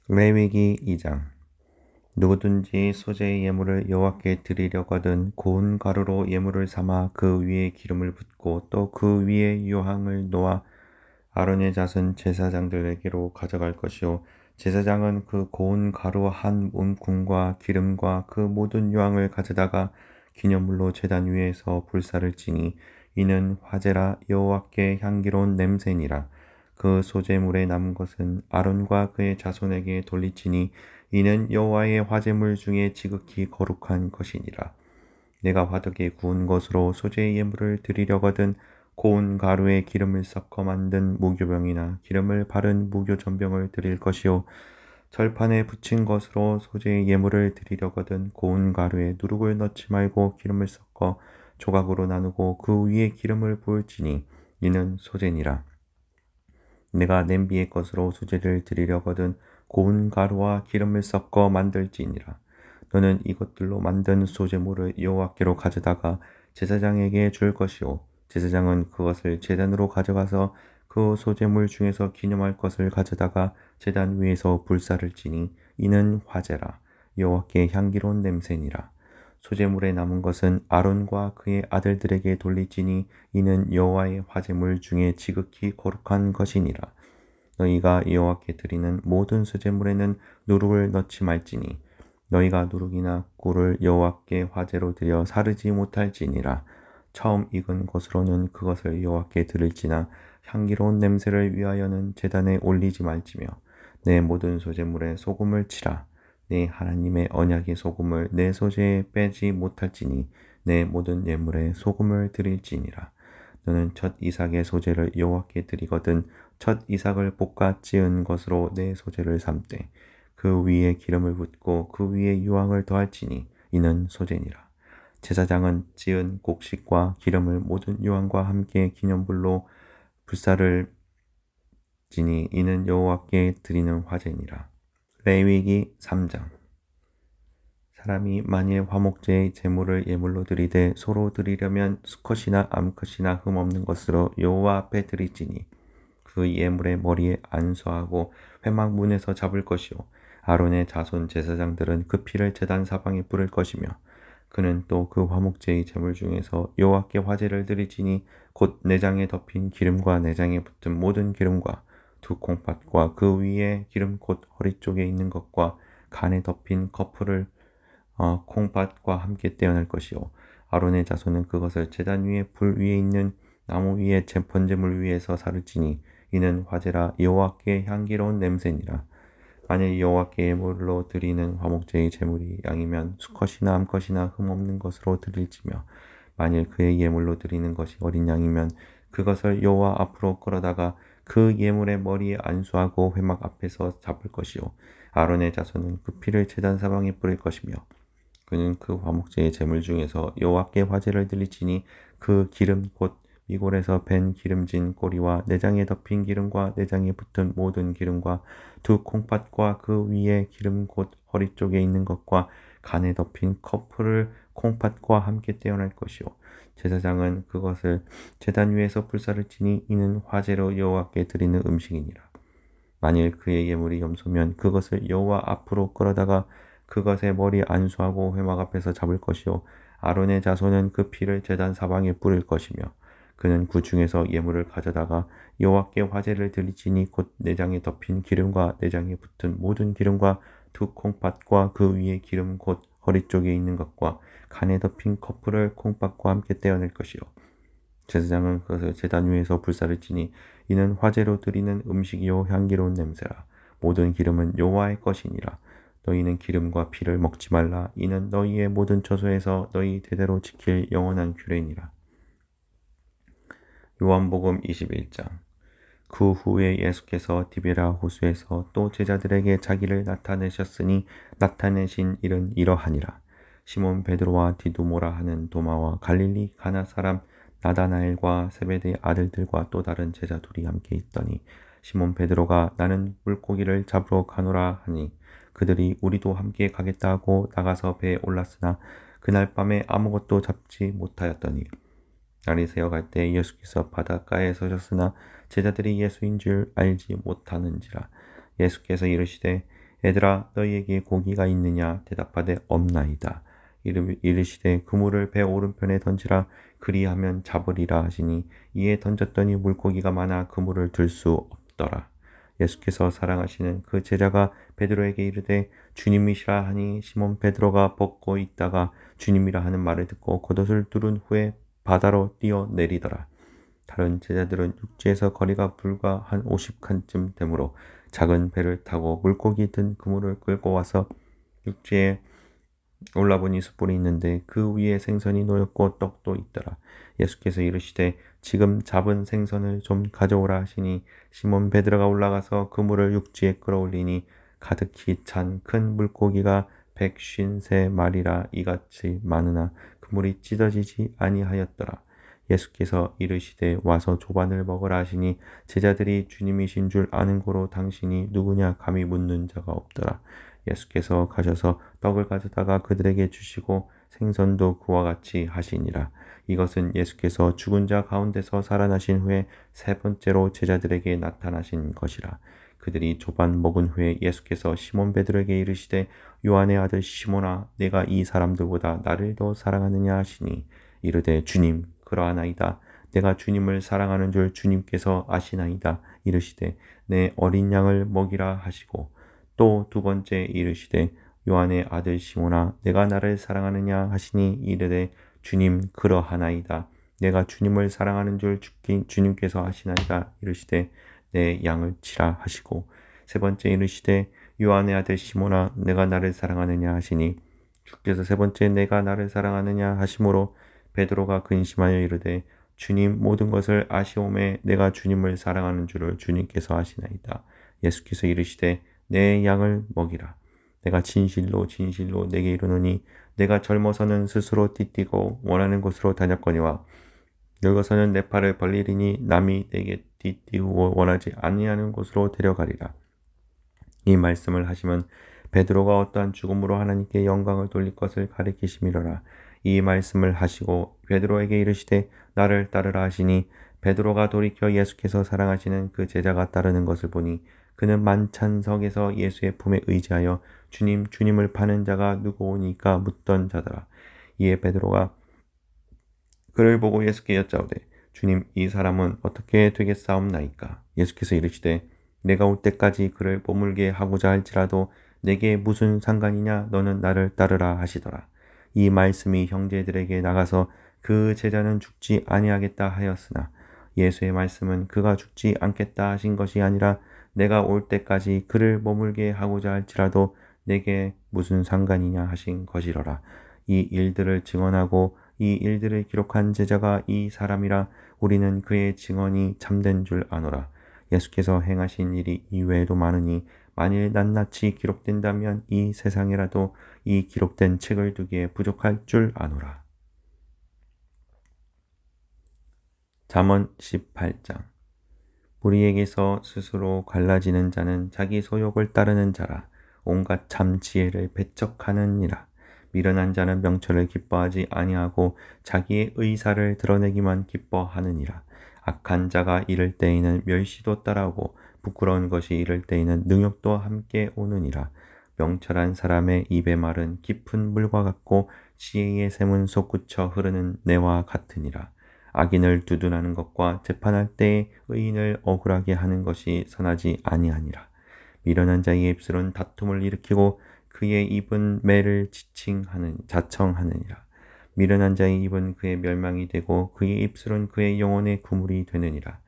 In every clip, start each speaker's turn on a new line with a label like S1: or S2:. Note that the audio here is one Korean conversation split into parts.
S1: 레위기 2장. 누구든지 소재의 예물을 여호와께 드리려거든 고운 가루로 예물을 삼아 그 위에 기름을 붓고 또 그 위에 유황을 놓아 아론의 자손 제사장들에게로 가져갈 것이요 제사장은 그 고운 가루 한 움큼과 기름과 그 모든 유황을 가져다가 기념물로 제단 위에서 불사를 지니 이는 화제라 여호와께 향기로운 냄새니라. 그 소재물에 남은 것은 아론과 그의 자손에게 돌리치니 이는 여호와의 화제물 중에 지극히 거룩한 것이니라. 내가 화덕에 구운 것으로 소재의 예물을 드리려거든 고운 가루에 기름을 섞어 만든 무교병이나 기름을 바른 무교전병을 드릴 것이요 절판에 붙인 것으로 소재의 예물을 드리려거든 고운 가루에 누룩을 넣지 말고 기름을 섞어 조각으로 나누고 그 위에 기름을 부을지니 이는 소재니라. 내가 냄비의 것으로 수제를 드리려거든 고운 가루와 기름을 섞어 만들지니라. 너는 이것들로 만든 소제물을 여호와께로 가져다가 제사장에게 줄 것이요 제사장은 그것을 제단으로 가져가서 그 소제물 중에서 기념할 것을 가져다가 제단 위에서 불사를 지니 이는 화제라 여호와께 향기로운 냄새니라. 소제물에 남은 것은 아론과 그의 아들들에게 돌리지니 이는 여호와의 화제물 중에 지극히 거룩한 것이니라. 너희가 여호와께 드리는 모든 소제물에는 누룩을 넣지 말지니 너희가 누룩이나 꿀을 여호와께 화제로 드려 사르지 못할지니라. 처음 익은 것으로는 그것을 여호와께 드릴지나 향기로운 냄새를 위하여는 제단에 올리지 말지며 내 모든 소제물에 소금을 치라. 내 하나님의 언약의 소금을 내 소재에 빼지 못할지니 내 모든 예물에 소금을 드릴지니라. 너는 첫 이삭의 소재를 여호와께 드리거든 첫 이삭을 볶아 찌은 것으로 내 소재를 삼되 그 위에 기름을 붓고 그 위에 유황을 더할지니 이는 소재니라. 제사장은 찌은 곡식과 기름을 모든 유황과 함께 기념불로 불사를 지니 이는 여호와께 드리는 화제니라. 레위기 3장. 사람이 만일 화목제의 제물을 예물로 드리되 소로 드리려면 수컷이나 암컷이나 흠없는 것으로 여호와 앞에 드릴지니 그 예물의 머리에 안수하고 회막 문에서 잡을 것이요 아론의 자손 제사장들은 그 피를 제단 사방에 뿌릴 것이며 그는 또 그 화목제의 제물 중에서 여호와께 화제를 드리지니 곧 내장에 덮인 기름과 내장에 붙은 모든 기름과 두 콩팥과 그 위에 기름 곧 허리 쪽에 있는 것과 간에 덮인 커플을 콩팥과 함께 떼어낼 것이요 아론의 자손은 그것을 제단 위에 불 위에 있는 나무 위에 번제물 위에서 사를지니 이는 화제라 여호와께 향기로운 냄새니라. 만일 여호와께 예물로 드리는 화목제의 제물이 양이면 수컷이나 암컷이나 흠없는 것으로 드릴지며 만일 그의 예물로 드리는 것이 어린 양이면 그것을 여호와 앞으로 끌어다가 그 예물의 머리에 안수하고 회막 앞에서 잡을 것이요 아론의 자손은 그 피를 제단 사방에 뿌릴 것이며 그는 그 화목제의 제물 중에서 여호와께 화제를 드리지니 그 기름 곧 미골에서 밴 기름진 꼬리와 내장에 덮인 기름과 내장에 붙은 모든 기름과 두 콩팥과 그 위에 기름 곧 허리 쪽에 있는 것과 간에 덮인 커플을 콩팥과 함께 떼어낼 것이요 제사장은 그것을 제단 위에서 불사를 지니 이는 화제로 여호와께 드리는 음식이니라. 만일 그의 예물이 염소면 그것을 여호와 앞으로 끌어다가 그것의 머리 안수하고 회막 앞에서 잡을 것이요 아론의 자손은 그 피를 제단 사방에 뿌릴 것이며 그는 그 중에서 예물을 가져다가 여호와께 화제를 드리지니 곧 내장에 덮인 기름과 내장에 붙은 모든 기름과 두 콩팥과 그 위에 기름 곧 허리 쪽에 있는 것과 간에 덮인 커플을 콩팥과 함께 떼어낼 것이요 제사장은 그것을 제단 위에서 불사를 지니 이는 화제로 드리는 음식이요 향기로운 냄새라. 모든 기름은 여호와의 것이니라. 너희는 기름과 피를 먹지 말라. 이는 너희의 모든 처소에서 너희 대대로 지킬 영원한 규례니라. 요한복음 21장. 그 후에 예수께서 디베라 호수에서 또 제자들에게 자기를 나타내셨으니 나타내신 일은 이러하니라. 시몬 베드로와 디두모라 하는 도마와 갈릴리 가나 사람 나다나엘과 세베대의 아들들과 또 다른 제자 둘이 함께 있더니 시몬 베드로가 나는 물고기를 잡으러 가노라 하니 그들이 우리도 함께 가겠다 하고 나가서 배에 올랐으나 그날 밤에 아무것도 잡지 못하였더니 날이 새어갈 때 예수께서 바닷가에 서셨으나 제자들이 예수인 줄 알지 못하는지라. 예수께서 이르시되 얘들아 너희에게 고기가 있느냐 대답하되 없나이다. 이르시되 그물을 배 오른편에 던지라 그리하면 잡으리라 하시니 이에 던졌더니 물고기가 많아 그물을 들 수 없더라. 예수께서 사랑하시는 그 제자가 베드로에게 이르되 주님이시라 하니 시몬 베드로가 벗고 있다가 주님이라 하는 말을 듣고 겉옷을 두른 후에 바다로 뛰어내리더라. 다른 제자들은 육지에서 거리가 불과 한 50칸쯤 되므로 작은 배를 타고 물고기 든 그물을 끌고 와서 육지에 올라보니 숯불이 있는데 그 위에 생선이 놓였고 떡도 있더라. 예수께서 이르시되 지금 잡은 생선을 좀 가져오라 하시니 시몬 베드로가 올라가서 그물을 육지에 끌어올리니 가득히 찬 큰 물고기가 153마리라 이같이 많으나 그물이 찢어지지 아니하였더라. 예수께서 이르시되 와서 조반을 먹으라 하시니 제자들이 주님이신 줄 아는 고로 당신이 누구냐 감히 묻는 자가 없더라. 예수께서 가셔서 떡을 가져다가 그들에게 주시고 생선도 그와 같이 하시니라. 이것은 예수께서 죽은 자 가운데서 살아나신 후에 세 번째로 제자들에게 나타나신 것이라. 그들이 조반 먹은 후에 예수께서 시몬 베드로에게 이르시되 요한의 아들 시몬아 내가 이 사람들보다 나를 더 사랑하느냐 하시니 이르되 주님 그러하나이다. 내가 주님을 사랑하는 줄 주님께서 아시나이다. 이르시되 내 어린 양을 먹이라 하시고 또 두 번째 이르시되 요한의 아들 시몬아 내가 나를 사랑하느냐 하시니 이르되 주님 그러하나이다. 내가 주님을 사랑하는 줄 주님께서 아시나이다. 이르시되 내 양을 치라 하시고 세 번째 이르시되 요한의 아들 시몬아 내가 나를 사랑하느냐 하시니 주께서 세 번째 내가 나를 사랑하느냐 하심으로 베드로가 근심하여 이르되 주님 모든 것을 아시오매 내가 주님을 사랑하는 줄을 주님께서 아시나이다. 예수께서 이르시되 내 양을 먹이라. 내가 진실로 진실로 내게 이르노니 내가 젊어서는 스스로 띠띠고 원하는 곳으로 다녔거니와 늙어서는 내 팔을 벌리리니 남이 내게 띠띠고 원하지 아니하는 곳으로 데려가리라. 이 말씀을 하시면 베드로가 어떠한 죽음으로 하나님께 영광을 돌릴 것을 가리키심이로라. 이 말씀을 하시고 베드로에게 이르시되 나를 따르라 하시니 베드로가 돌이켜 예수께서 사랑하시는 그 제자가 따르는 것을 보니 그는 만찬석에서 예수의 품에 의지하여 주님 주님을 파는 자가 누구오니까 묻던 자더라. 이에 베드로가 그를 보고 예수께 여짜오되 주님 이 사람은 어떻게 되겠사옵나이까? 예수께서 이르시되 내가 올 때까지 그를 머물게 하고자 할지라도 내게 무슨 상관이냐 너는 나를 따르라 하시더라. 이 말씀이 형제들에게 나가서 그 제자는 죽지 아니하겠다 하였으나 예수의 말씀은 그가 죽지 않겠다 하신 것이 아니라 내가 올 때까지 그를 머물게 하고자 할지라도 내게 무슨 상관이냐 하신 것이로라. 이 일들을 증언하고 이 일들을 기록한 제자가 이 사람이라 우리는 그의 증언이 참된 줄 아노라. 예수께서 행하신 일이 이외에도 많으니 만일 낱낱이 기록된다면 이 세상이라도 이 기록된 책을 두기에 부족할 줄 아노라. 잠언 18장 우리에게서 스스로 갈라지는 자는 자기 소욕을 따르는 자라. 온갖 참 지혜를 배척하느니라. 미련한 자는 명철을 기뻐하지 아니하고 자기의 의사를 드러내기만 기뻐하느니라. 악한 자가 이를 때에는 멸시도 따라오고 부끄러운 것이 이를 때에는 능욕도 함께 오느니라. 명철한 사람의 입의 말은 깊은 물과 같고 지혜의 샘은 솟구쳐 흐르는 내와 같으니라. 악인을 두둔하는 것과 재판할 때에 의인을 억울하게 하는 것이 선하지 아니하니라. 미련한 자의 입술은 다툼을 일으키고 그의 입은 매를 자청하느니라. 미련한 자의 입은 그의 멸망이 되고 그의 입술은 그의 영혼의 그물이 되느니라.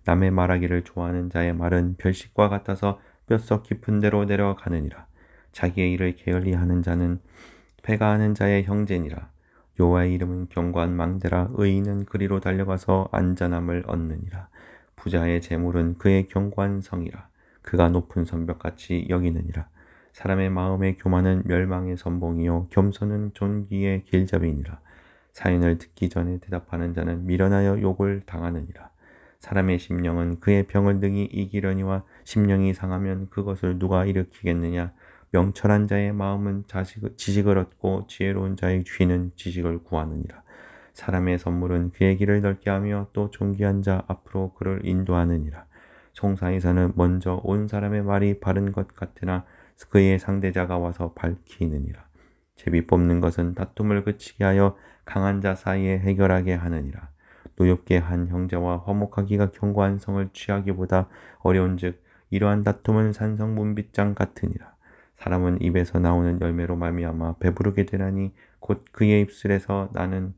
S1: 남의 말하기를 좋아하는 자의 말은 별식과 같아서 뼛속 깊은 데로 내려가느니라. 자기의 일을 게을리하는 자는 패가하는 자의 형제니라. 여호와의 이름은 견고한 망대라. 의인은 그리로 달려가서 안전함을 얻느니라. 부자의 재물은 그의 견고한 성이라. 그가 높은 성벽같이 여기느니라. 사람의 마음의 교만은 멸망의 선봉이요 겸손은 존귀의 길잡이니라. 사연을 듣기 전에 대답하는 자는 미련하여 욕을 당하느니라. 사람의 심령은 그의 병을 능히 이기려니와 심령이 상하면 그것을 누가 일으키겠느냐. 명철한 자의 마음은 지식을 얻고 지혜로운 자의 귀는 지식을 구하느니라. 사람의 선물은 그의 길을 넓게 하며 또 존귀한 자 앞으로 그를 인도하느니라. 송사에서는 먼저 온 사람의 말이 바른 것 같으나 그의 상대자가 와서 밝히느니라. 제비 뽑는 것은 다툼을 그치게 하여 강한 자 사이에 해결하게 하느니라. 노엽게 한 형제와 화목하기가 견고한 성을 취하기보다 어려운즉 이러한 다툼은 산성문빗장 같으니라. 사람은 입에서 나오는 열매로 말미암아 배부르게 되나니 곧 그의 입술에서 나는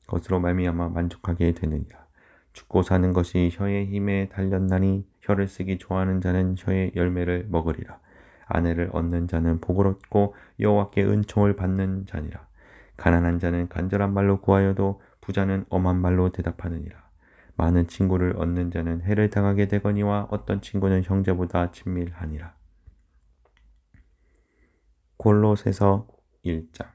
S1: 것으로 말미암아 만족하게 되느니라. 죽고 사는 것이 혀의 힘에 달렸나니 혀를 쓰기 좋아하는 자는 혀의 열매를 먹으리라. 아내를 얻는 자는 복을 얻고 여호와께 은총을 받는 자니라. 가난한 자는 간절한 말로 구하여도 부자는 엄한 말로 대답하느니라. 많은 친구를 얻는 자는 해를 당하게 되거니와 어떤 친구는 형제보다 친밀하니라. 골로새서 1장.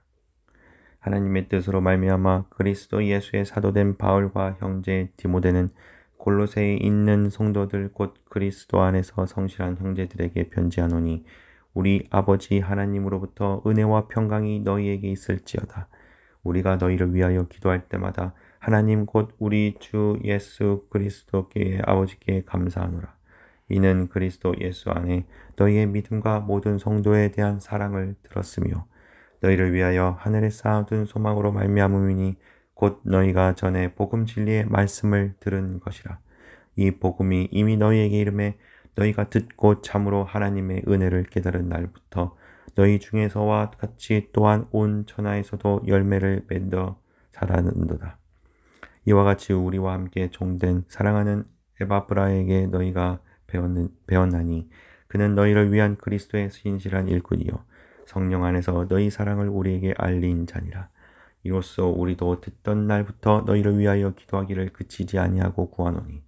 S1: 하나님의 뜻으로 말미암아 그리스도 예수의 사도된 바울과 형제 디모데는 골로새에 있는 성도들 곧 그리스도 안에서 성실한 형제들에게 편지하노니 우리 아버지 하나님으로부터 은혜와 평강이 너희에게 있을지어다. 우리가 너희를 위하여 기도할 때마다 하나님 곧 우리 주 예수 그리스도께 아버지께 감사하노라. 이는 그리스도 예수 안에 너희의 믿음과 모든 성도에 대한 사랑을 들었으며 너희를 위하여 하늘에 쌓아둔 소망으로 말미암음이니 곧 너희가 전에 복음 진리의 말씀을 들은 것이라. 이 복음이 이미 너희에게 이름에 너희가 듣고 참으로 하나님의 은혜를 깨달은 날부터 너희 중에서와 같이 또한 온 천하에서도 열매를 맺어 자라는도다. 이와 같이 우리와 함께 종된 사랑하는 에바브라에게 너희가 배웠나니 그는 너희를 위한 그리스도의 신실한 일꾼이요 성령 안에서 너희 사랑을 우리에게 알린 자니라. 이로써 우리도 듣던 날부터 너희를 위하여 기도하기를 그치지 아니하고 구하노니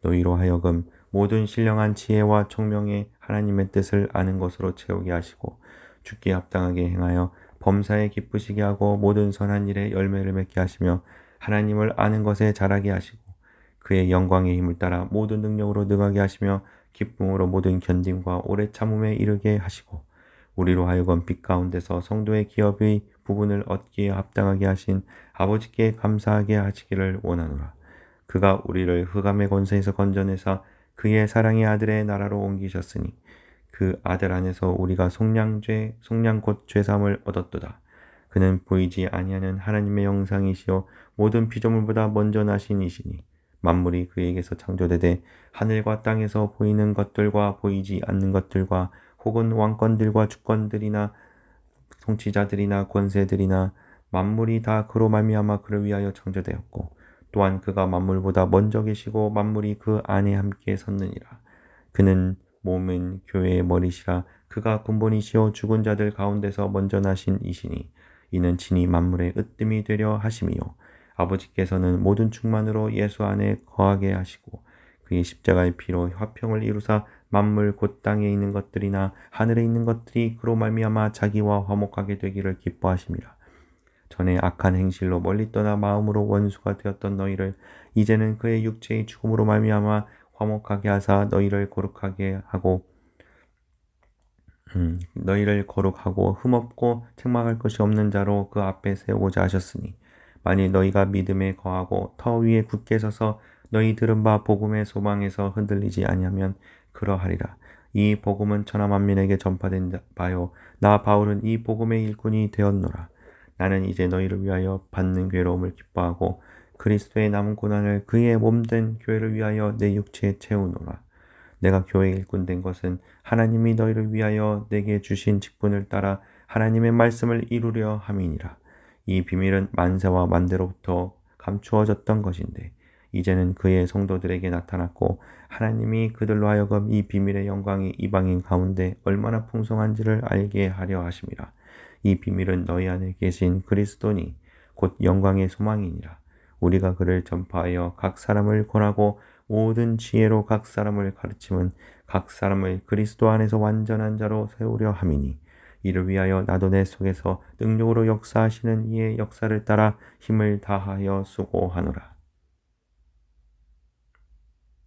S1: 너희로 하여금 모든 신령한 지혜와 총명에 하나님의 뜻을 아는 것으로 채우게 하시고 죽게 합당하게 행하여 범사에 기쁘시게 하고 모든 선한 일에 열매를 맺게 하시며 하나님을 아는 것에 자라게 하시고 그의 영광의 힘을 따라 모든 능력으로 능하게 하시며 기쁨으로 모든 견딤과 오래 참음에 이르게 하시고 우리로 하여금 빛 가운데서 성도의 기업의 부분을 얻기에 합당하게 하신 아버지께 감사하게 하시기를 원하노라. 그가 우리를 흑암의 권세에서 건져내사 그의 사랑의 아들의 나라로 옮기셨으니 그 아들 안에서 우리가 속량 곧 죄사함을 얻었도다. 그는 보이지 아니하는 하나님의 형상이시요 모든 피조물보다 먼저 나신 이시니 만물이 그에게서 창조되되 하늘과 땅에서 보이는 것들과 보이지 않는 것들과 혹은 왕권들과 주권들이나 통치자들이나 권세들이나 만물이 다 그로 말미암아 그를 위하여 창조되었고 또한 그가 만물보다 먼저 계시고 만물이 그 안에 함께 섰느니라. 그는 몸은 교회의 머리시라. 그가 근본이시요 죽은 자들 가운데서 먼저 나신 이시니 이는 친히 만물의 으뜸이 되려 하심이요 아버지께서는 모든 충만으로 예수 안에 거하게 하시고 그의 십자가의 피로 화평을 이루사 만물 곧 땅에 있는 것들이나 하늘에 있는 것들이 그로 말미암아 자기와 화목하게 되기를 기뻐하심이라. 전에 악한 행실로 멀리 떠나 마음으로 원수가 되었던 너희를 이제는 그의 육체의 죽음으로 말미암아 화목하게 하사 너희를 거룩하고 흠없고 책망할 것이 없는 자로 그 앞에 세우고자 하셨으니 만일 너희가 믿음에 거하고 터 위에 굳게 서서 너희 들은 바 복음의 소망에서 흔들리지 아니하면 그러하리라. 이 복음은 천하 만민에게 전파된 바요 나 바울은 이 복음의 일꾼이 되었노라. 나는 이제 너희를 위하여 받는 괴로움을 기뻐하고 그리스도의 남은 고난을 그의 몸된 교회를 위하여 내 육체에 채우노라. 내가 교회의 일꾼 된 것은 하나님이 너희를 위하여 내게 주신 직분을 따라 하나님의 말씀을 이루려 함이니라. 이 비밀은 만세와 만대로부터 감추어졌던 것인데 이제는 그의 성도들에게 나타났고 하나님이 그들로 하여금 이 비밀의 영광이 이방인 가운데 얼마나 풍성한지를 알게 하려 하심이라. 이 비밀은 너희 안에 계신 그리스도니 곧 영광의 소망이니라. 우리가 그를 전파하여 각 사람을 권하고 모든 지혜로 각 사람을 가르침은 각 사람을 그리스도 안에서 완전한 자로 세우려 함이니 이를 위하여 나도 내 속에서 능력으로 역사하시는 이의 역사를 따라 힘을 다하여 수고하노라.